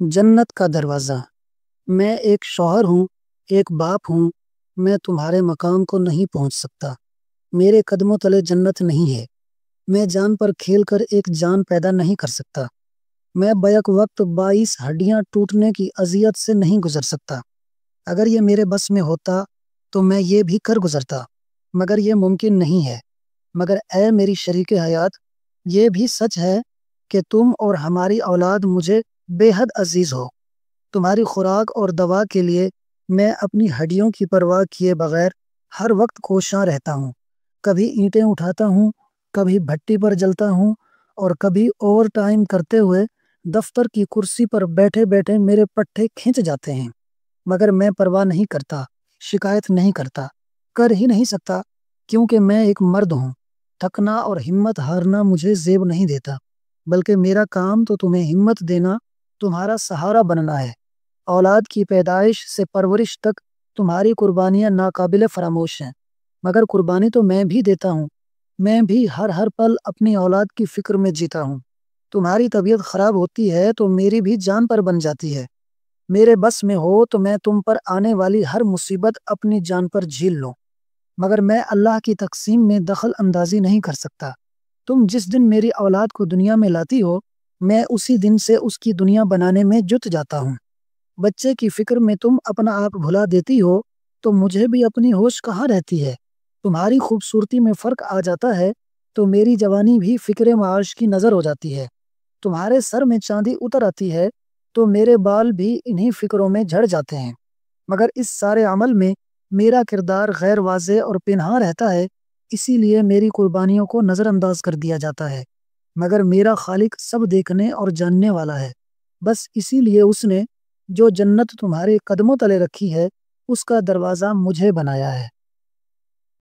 جنت کا دروازہ۔ میں ایک شوہر ہوں، ایک باپ ہوں، میں تمہارے مقام کو نہیں پہنچ سکتا۔ میرے قدموں تلے جنت نہیں ہے۔ میں جان پر کھیل کر ایک جان پیدا نہیں کر سکتا۔ میں بیک وقت 22 ہڈیاں ٹوٹنے کی اذیت سے نہیں گزر سکتا۔ اگر یہ میرے بس میں ہوتا تو میں یہ بھی کر گزرتا، مگر یہ ممکن نہیں ہے۔ مگر اے میری شریک حیات، یہ بھی سچ ہے کہ تم اور ہماری اولاد مجھے بے حد عزیز ہو۔ تمہاری خوراک اور دوا کے لیے میں اپنی ہڈیوں کی پرواہ کیے بغیر ہر وقت کوشاں رہتا ہوں۔ کبھی اینٹیں اٹھاتا ہوں، کبھی بھٹی پر جلتا ہوں، اور کبھی اوور ٹائم کرتے ہوئے دفتر کی کرسی پر بیٹھے بیٹھے میرے پٹھے کھنچ جاتے ہیں۔ مگر میں پرواہ نہیں کرتا، شکایت نہیں کرتا، کر ہی نہیں سکتا، کیونکہ میں ایک مرد ہوں۔ تھکنا اور ہمت ہارنا مجھے زیب نہیں دیتا، بلکہ میرا کام تو تمہیں ہمت دینا، تمہارا سہارا بننا ہے۔ اولاد کی پیدائش سے پرورش تک تمہاری قربانیاں ناقابل فراموش ہیں، مگر قربانی تو میں بھی دیتا ہوں۔ میں بھی ہر پل اپنی اولاد کی فکر میں جیتا ہوں۔ تمہاری طبیعت خراب ہوتی ہے تو میری بھی جان پر بن جاتی ہے۔ میرے بس میں ہو تو میں تم پر آنے والی ہر مصیبت اپنی جان پر جھیل لوں، مگر میں اللہ کی تقسیم میں دخل اندازی نہیں کر سکتا۔ تم جس دن میری اولاد کو دنیا میں لاتی ہو، میں اسی دن سے اس کی دنیا بنانے میں جٹ جاتا ہوں۔ بچے کی فکر میں تم اپنا آپ بھلا دیتی ہو تو مجھے بھی اپنی ہوش کہاں رہتی ہے۔ تمہاری خوبصورتی میں فرق آ جاتا ہے تو میری جوانی بھی فکر معاش کی نظر ہو جاتی ہے۔ تمہارے سر میں چاندی اتر آتی ہے تو میرے بال بھی انہی فکروں میں جھڑ جاتے ہیں۔ مگر اس سارے عمل میں میرا کردار غیر واضح اور پنہاں رہتا ہے، اسی لیے میری قربانیوں کو نظر انداز کر دیا جاتا ہے۔ مگر میرا خالق سب دیکھنے اور جاننے والا ہے۔ بس اسی لیے اس نے جو جنت تمہارے قدموں تلے رکھی ہے، اس کا دروازہ مجھے بنایا ہے۔